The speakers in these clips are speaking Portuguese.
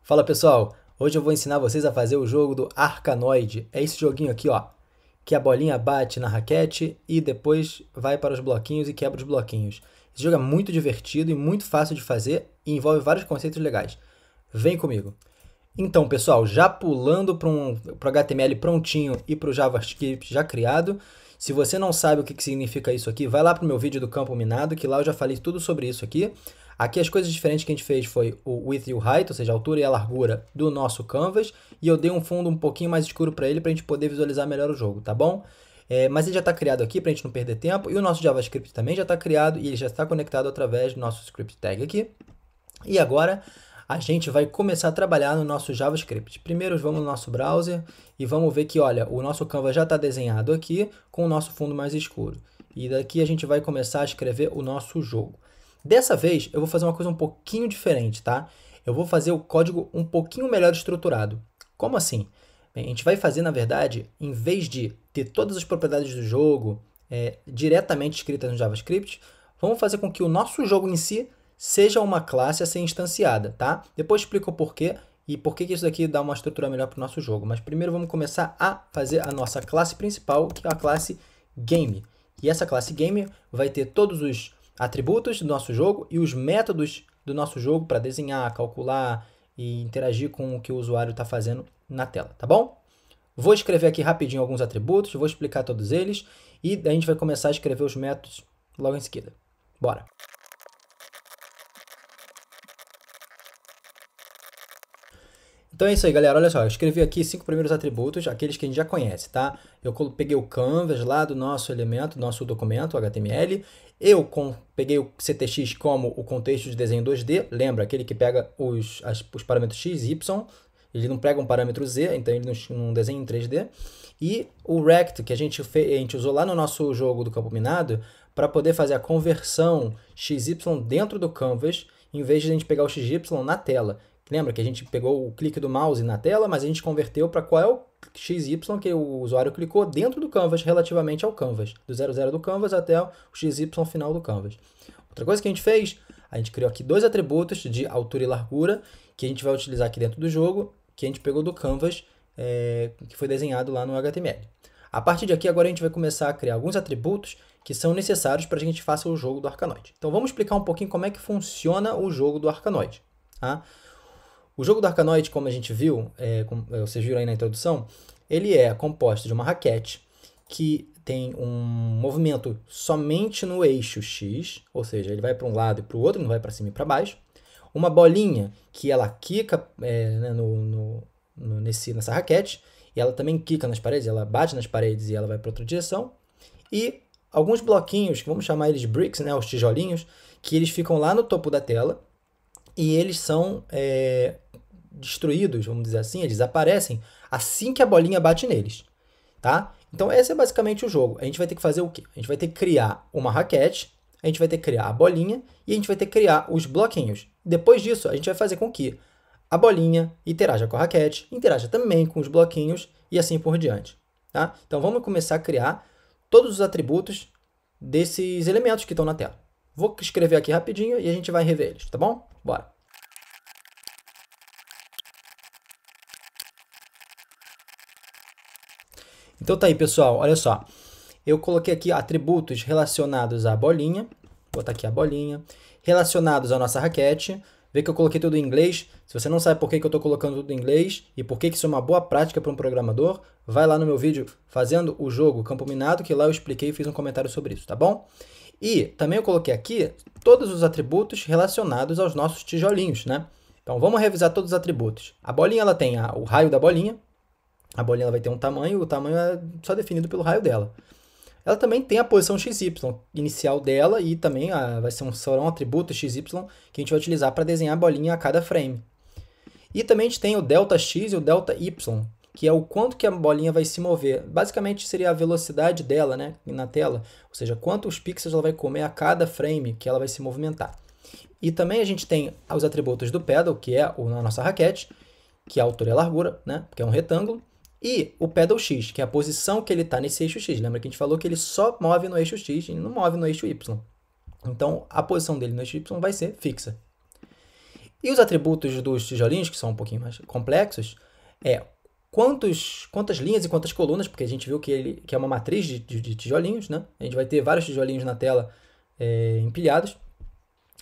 Fala pessoal, hoje eu vou ensinar vocês a fazer o jogo do Arkanoid. É esse joguinho aqui, ó, que a bolinha bate na raquete e depois vai para os bloquinhos e quebra os bloquinhos. Esse jogo é muito divertido e muito fácil de fazer e envolve vários conceitos legais. Vem comigo. Então, pessoal, já pulando para o HTML prontinho e para o JavaScript já criado, se você não sabe o que significa isso aqui, vai lá para o meu vídeo do campo minado, que lá eu já falei tudo sobre isso aqui. Aqui as coisas diferentes que a gente fez foi o width e o height, ou seja, a altura e a largura do nosso canvas, e eu dei um fundo um pouquinho mais escuro para ele, para a gente poder visualizar melhor o jogo, tá bom? Mas ele já está criado aqui para a gente não perder tempo, e o nosso JavaScript também já está criado, e ele já está conectado através do nosso script tag aqui. E agora a gente vai começar a trabalhar no nosso JavaScript. Primeiro vamos no nosso browser e vamos ver que, olha, o nosso Canvas já está desenhado aqui com o nosso fundo mais escuro. E daqui a gente vai começar a escrever o nosso jogo. Dessa vez eu vou fazer uma coisa um pouquinho diferente, tá? Eu vou fazer o código um pouquinho melhor estruturado. Como assim? Bem, a gente vai fazer, na verdade, em vez de ter todas as propriedades do jogo diretamente escritas no JavaScript, vamos fazer com que o nosso jogo em si seja uma classe a ser instanciada, tá? Depois explico o porquê e por que isso daqui dá uma estrutura melhor para o nosso jogo. Mas primeiro vamos começar a fazer a nossa classe principal, que é a classe Game. E essa classe Game vai ter todos os atributos do nosso jogo e os métodos do nosso jogo para desenhar, calcular e interagir com o que o usuário está fazendo na tela, tá bom? Vou escrever aqui rapidinho alguns atributos, vou explicar todos eles e daí a gente vai começar a escrever os métodos logo em seguida. Bora! Então é isso aí, galera. Olha só, eu escrevi aqui 5 primeiros atributos, aqueles que a gente já conhece, tá? Eu peguei o canvas lá do nosso elemento, do nosso documento, HTML. Eu peguei o CTX como o contexto de desenho 2D. Lembra, aquele que pega os parâmetros x, y. Ele não pega um parâmetro z, então ele não desenha em 3D. E o rect, que a gente usou lá no nosso jogo do campo minado, para poder fazer a conversão XY dentro do canvas, em vez de a gente pegar o XY na tela. Lembra que a gente pegou o clique do mouse na tela, mas a gente converteu para qual é o XY que o usuário clicou dentro do canvas, relativamente ao canvas. Do 00 do canvas até o XY final do canvas. Outra coisa que a gente fez, a gente criou aqui dois atributos de altura e largura, que a gente vai utilizar aqui dentro do jogo, que a gente pegou do canvas, que foi desenhado lá no HTML. A partir de aqui, agora a gente vai começar a criar alguns atributos que são necessários para a gente faça o jogo do Arkanoid. Então vamos explicar um pouquinho como é que funciona o jogo do Arkanoid, tá? O jogo do Arkanoid, como a gente viu, vocês viram aí na introdução, ele é composto de uma raquete que tem um movimento somente no eixo X, ou seja, ele vai para um lado e para o outro, não vai para cima e para baixo. Uma bolinha que ela quica nessa raquete, e ela também quica nas paredes, ela bate nas paredes e ela vai para outra direção. E alguns bloquinhos, que vamos chamar eles de bricks, né, os tijolinhos, que eles ficam lá no topo da tela, e eles são destruídos, vamos dizer assim, eles desaparecem assim que a bolinha bate neles, tá? Então esse é basicamente o jogo. A gente vai ter que fazer o quê? A gente vai ter que criar uma raquete, a gente vai ter que criar a bolinha e a gente vai ter que criar os bloquinhos. Depois disso, a gente vai fazer com que a bolinha interaja com a raquete, interaja também com os bloquinhos e assim por diante, tá? Então vamos começar a criar todos os atributos desses elementos que estão na tela. Vou escrever aqui rapidinho e a gente vai rever eles, tá bom? Bora! Então tá aí, pessoal, olha só. Eu coloquei aqui atributos relacionados à bolinha. Vou botar aqui a bolinha. Relacionados à nossa raquete. Vê que eu coloquei tudo em inglês. Se você não sabe por que eu estou colocando tudo em inglês e por que isso é uma boa prática para um programador, vai lá no meu vídeo fazendo o jogo Campo Minado, que lá eu expliquei e fiz um comentário sobre isso, tá bom? E também eu coloquei aqui todos os atributos relacionados aos nossos tijolinhos, né? Então vamos revisar todos os atributos. A bolinha ela tem o raio da bolinha. A bolinha ela vai ter um tamanho, o tamanho é só definido pelo raio dela. Ela também tem a posição XY inicial dela e também serão atributos XY que a gente vai utilizar para desenhar a bolinha a cada frame. E também a gente tem o ΔX e o ΔY, que é o quanto que a bolinha vai se mover. Basicamente seria a velocidade dela, né, na tela, ou seja, quantos pixels ela vai comer a cada frame que ela vai se movimentar. E também a gente tem os atributos do pedal, que é a nossa raquete, que é a altura e a largura, né, que é um retângulo. E o pedal X, que é a posição que ele está nesse eixo X. Lembra que a gente falou que ele só move no eixo X e não move no eixo Y. Então, a posição dele no eixo Y vai ser fixa. E os atributos dos tijolinhos, que são um pouquinho mais complexos, é quantas linhas e quantas colunas, porque a gente viu que é uma matriz de tijolinhos, né? A gente vai ter vários tijolinhos na tela empilhados.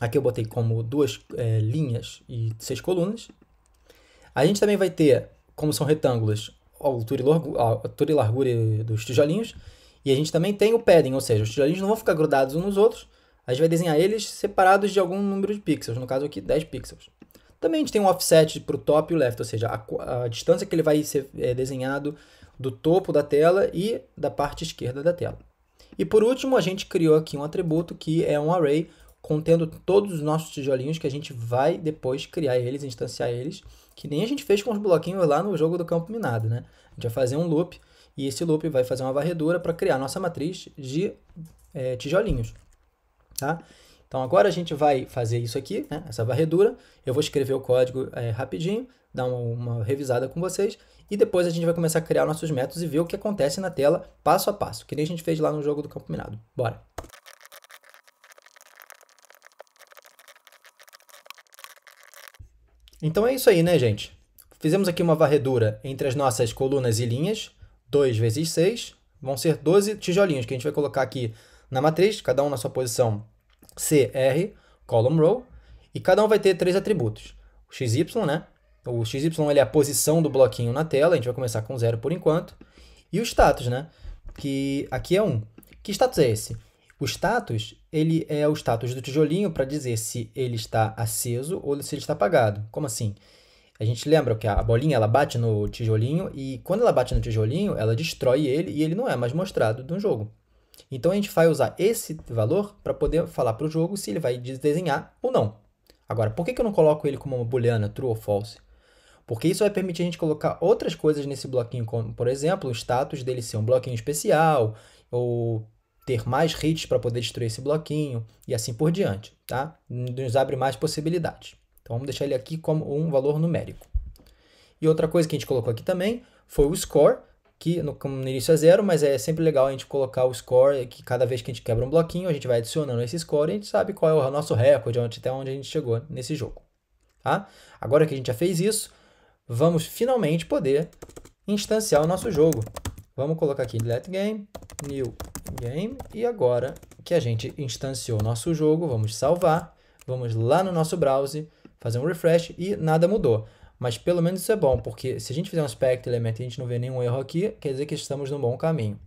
Aqui eu botei como 2 linhas e 6 colunas. A gente também vai ter, como são retângulos, a altura e largura dos tijolinhos. E a gente também tem o padding, ou seja, os tijolinhos não vão ficar grudados uns nos outros. A gente vai desenhar eles separados de algum número de pixels, no caso aqui 10 pixels. Também a gente tem um offset para o top e o left, ou seja, a distância que ele vai ser desenhado do topo da tela e da parte esquerda da tela. E por último, a gente criou aqui um atributo que é um array contendo todos os nossos tijolinhos que a gente vai depois criar eles, instanciar eles, que nem a gente fez com os bloquinhos lá no jogo do campo minado, né? A gente vai fazer um loop e esse loop vai fazer uma varredura para criar nossa matriz de tijolinhos, tá? Então agora a gente vai fazer isso aqui, né? Essa varredura. Eu vou escrever o código rapidinho, dar uma revisada com vocês e depois a gente vai começar a criar nossos métodos e ver o que acontece na tela passo a passo, que nem a gente fez lá no jogo do campo minado. Bora! Então é isso aí, né, gente? Fizemos aqui uma varredura entre as nossas colunas e linhas, 2 vezes 6, vão ser 12 tijolinhos que a gente vai colocar aqui na matriz, cada um na sua posição CR, column row, e cada um vai ter 3 atributos. O XY, né? O XY ele é a posição do bloquinho na tela, a gente vai começar com 0 por enquanto. E o status, né? Que aqui é 1. Que status é esse? O status, ele é o status do tijolinho para dizer se ele está aceso ou se ele está apagado. Como assim? A gente lembra que a bolinha ela bate no tijolinho e quando ela bate no tijolinho, ela destrói ele e ele não é mais mostrado no jogo. Então a gente vai usar esse valor para poder falar para o jogo se ele vai desenhar ou não. Agora, por que eu não coloco ele como uma booleana, true ou false? Porque isso vai permitir a gente colocar outras coisas nesse bloquinho, como, por exemplo, o status dele ser um bloquinho especial, ou ter mais hits para poder destruir esse bloquinho, e assim por diante, tá? Nos abre mais possibilidades. Então, vamos deixar ele aqui como um valor numérico. E outra coisa que a gente colocou aqui também foi o score, que no início é 0, mas é sempre legal a gente colocar o score, que cada vez que a gente quebra um bloquinho, a gente vai adicionando esse score e a gente sabe qual é o nosso recorde, até onde a gente chegou nesse jogo. Tá? Agora que a gente já fez isso, vamos finalmente poder instanciar o nosso jogo. Vamos colocar aqui let game, new game, e agora que a gente instanciou o nosso jogo, vamos salvar, vamos lá no nosso browser, fazer um refresh e nada mudou. Mas pelo menos isso é bom, porque se a gente fizer um aspect element e a gente não vê nenhum erro aqui, quer dizer que estamos no bom caminho.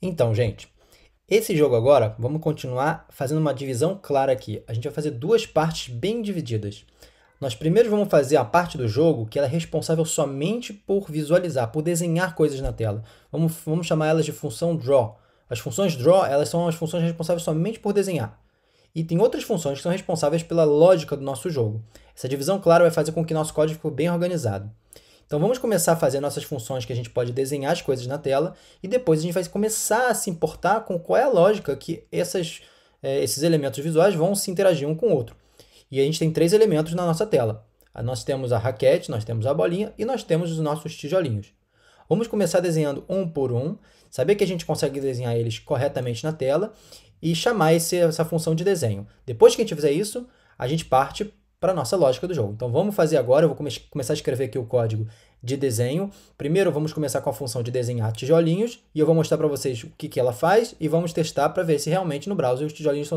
Então, gente, esse jogo agora, vamos continuar fazendo uma divisão clara aqui. A gente vai fazer 2 partes bem divididas. Nós primeiro vamos fazer a parte do jogo que ela é responsável somente por visualizar, por desenhar coisas na tela. Vamos chamar elas de função draw. As funções draw, elas são as funções responsáveis somente por desenhar. E tem outras funções que são responsáveis pela lógica do nosso jogo. Essa divisão clara vai fazer com que nosso código fique bem organizado. Então vamos começar a fazer nossas funções que a gente pode desenhar as coisas na tela e depois a gente vai começar a se importar com qual é a lógica que esses elementos visuais vão se interagir um com o outro. E a gente tem 3 elementos na nossa tela. Nós temos a raquete, nós temos a bolinha e nós temos os nossos tijolinhos. Vamos começar desenhando um por um, saber que a gente consegue desenhar eles corretamente na tela e chamar essa função de desenho. Depois que a gente fizer isso, a gente parte para a nossa lógica do jogo. Então vamos fazer agora, eu vou começar a escrever aqui o código de desenho. Primeiro vamos começar com a função de desenhar tijolinhos e eu vou mostrar para vocês o que ela faz e vamos testar para ver se realmente no browser os tijolinhos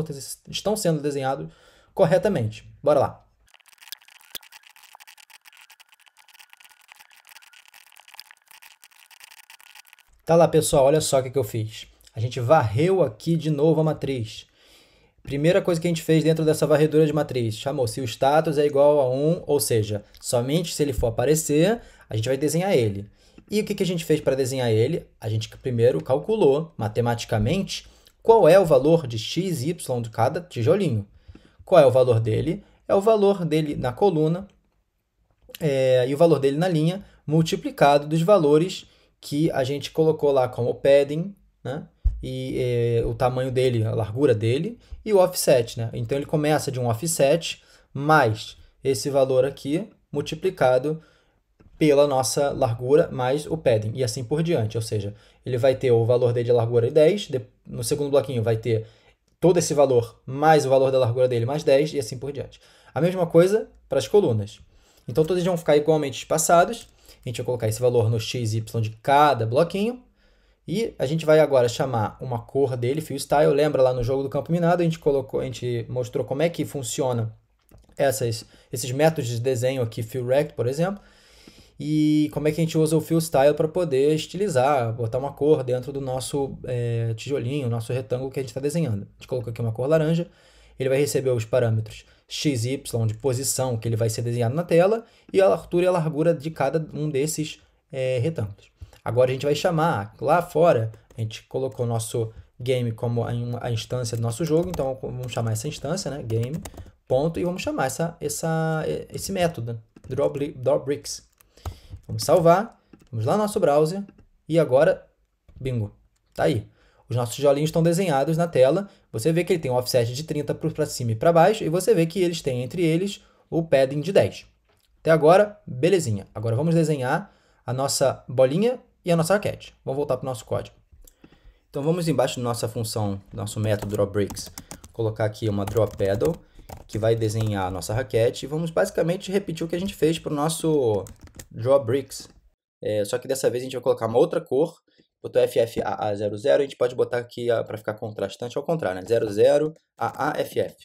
estão sendo desenhados corretamente. Bora lá! Tá lá, pessoal, olha só o que eu fiz. A gente varreu aqui de novo a matriz. Primeira coisa que a gente fez dentro dessa varredura de matriz, chamou-se o status é igual a 1, ou seja, somente se ele for aparecer, a gente vai desenhar ele. E o que a gente fez para desenhar ele? A gente primeiro calculou, matematicamente, qual é o valor de x e y de cada tijolinho. Qual é o valor dele? É o valor dele na coluna e o valor dele na linha, multiplicado dos valores que a gente colocou lá como padding, né? E o tamanho dele, a largura dele e o offset, né? Então ele começa de um offset mais esse valor aqui multiplicado pela nossa largura mais o padding e assim por diante, ou seja, ele vai ter o valor dele de largura 10, no segundo bloquinho vai ter todo esse valor mais o valor da largura dele mais 10 e assim por diante. A mesma coisa para as colunas. Então todos vão ficar igualmente espaçados. A gente vai colocar esse valor no x, y de cada bloquinho. E a gente vai agora chamar uma cor dele, FillStyle. Lembra lá no jogo do campo minado, a gente mostrou como é que funciona esses métodos de desenho aqui, FillRect, por exemplo. E como é que a gente usa o FillStyle para poder estilizar, botar uma cor dentro do nosso tijolinho, nosso retângulo que a gente está desenhando. A gente colocou aqui uma cor laranja, ele vai receber os parâmetros x, y de posição que ele vai ser desenhado na tela e a altura e a largura de cada um desses retângulos. Agora a gente vai chamar lá fora, a gente colocou o nosso game como a instância do nosso jogo, então vamos chamar essa instância, né, game, ponto, e vamos chamar esse método, drawBricks. Vamos salvar, vamos lá no nosso browser e agora, bingo, tá aí. Os nossos tijolinhos estão desenhados na tela, você vê que ele tem um offset de 30 para cima e para baixo e você vê que eles têm entre eles o padding de 10. Até agora, belezinha. Agora vamos desenhar a nossa bolinha e a nossa raquete. Vamos voltar para o nosso código. Então vamos embaixo da nossa função, nosso método drawBricks, colocar aqui uma drawPaddle, que vai desenhar a nossa raquete, e vamos basicamente repetir o que a gente fez para o nosso drawBricks. Só que dessa vez a gente vai colocar uma outra cor, botou FFAA00, a gente pode botar aqui para ficar contrastante ao contrário, né? 00AAFF.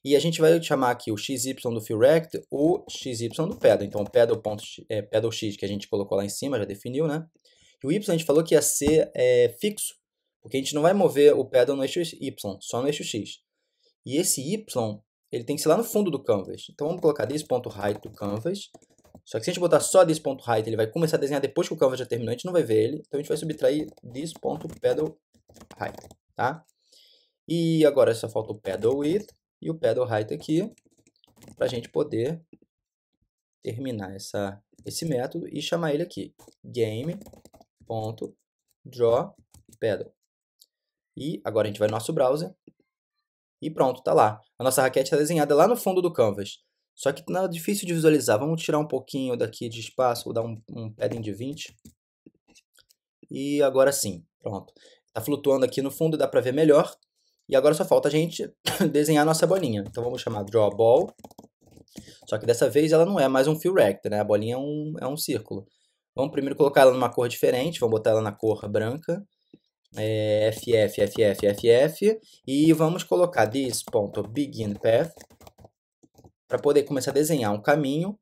E a gente vai chamar aqui o XY do FillRect, o XY do Paddle. Então, o Paddle X que a gente colocou lá em cima, já definiu, né? E o Y a gente falou que ia ser fixo, porque a gente não vai mover o Paddle no eixo Y, só no eixo X. E esse Y, ele tem que ser lá no fundo do canvas. Então, vamos colocar this.height do canvas. Só que se a gente botar só this.height, ele vai começar a desenhar depois que o canvas já terminou, a gente não vai ver ele. Então, a gente vai subtrair this.paddle height, tá? E agora só falta o paddle width e o paddle height aqui, para a gente poder terminar esse método e chamar ele aqui, game.drawPaddle. E agora a gente vai no nosso browser e pronto, tá lá. A nossa raquete está desenhada lá no fundo do canvas. Só que não é difícil de visualizar. Vamos tirar um pouquinho daqui de espaço, vou dar um padding de 20. E agora sim, pronto. Está flutuando aqui no fundo, dá para ver melhor. E agora só falta a gente desenhar a nossa bolinha. Então vamos chamar drawBall. Só que dessa vez ela não é mais um FillRect, né? A bolinha é um círculo. Vamos primeiro colocar ela numa cor diferente. Vamos botar ela na cor branca. FF, FF, FF. E vamos colocar this.beginPath para poder começar a desenhar um caminho.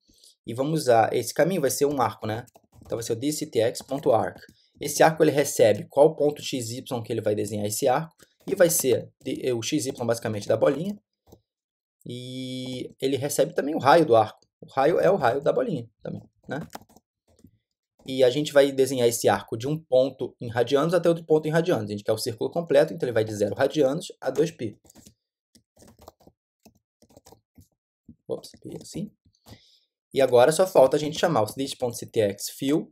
E vamos usar, esse caminho vai ser um arco, né? Então vai ser o thisCTX.arc. Esse arco ele recebe qual ponto XY que ele vai desenhar esse arco. E vai ser o XY basicamente da bolinha. E ele recebe também o raio do arco. O raio é o raio da bolinha também, né? E a gente vai desenhar esse arco de um ponto em radianos até outro ponto em radianos. A gente quer o círculo completo, então ele vai de 0 radianos a 2π. Ops, assim. E agora só falta a gente chamar o this.ctxFill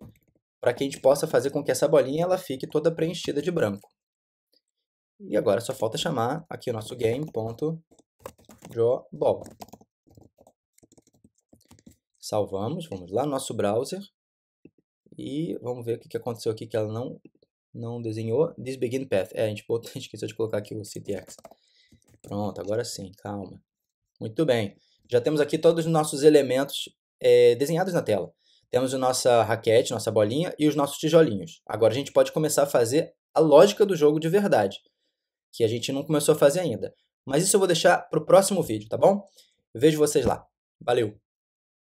para que a gente possa fazer com que essa bolinha ela fique toda preenchida de branco. E agora só falta chamar aqui o nosso game.drawBall. Salvamos, vamos lá no nosso browser. E vamos ver o que aconteceu aqui que ela não desenhou. This begin path. A gente esqueceu de colocar aqui o CTX. Pronto, agora sim, calma. Muito bem. Já temos aqui todos os nossos elementos desenhados na tela. Temos a nossa raquete, nossa bolinha e os nossos tijolinhos. Agora a gente pode começar a fazer a lógica do jogo de verdade, que a gente não começou a fazer ainda. Mas isso eu vou deixar para o próximo vídeo, tá bom? Eu vejo vocês lá. Valeu!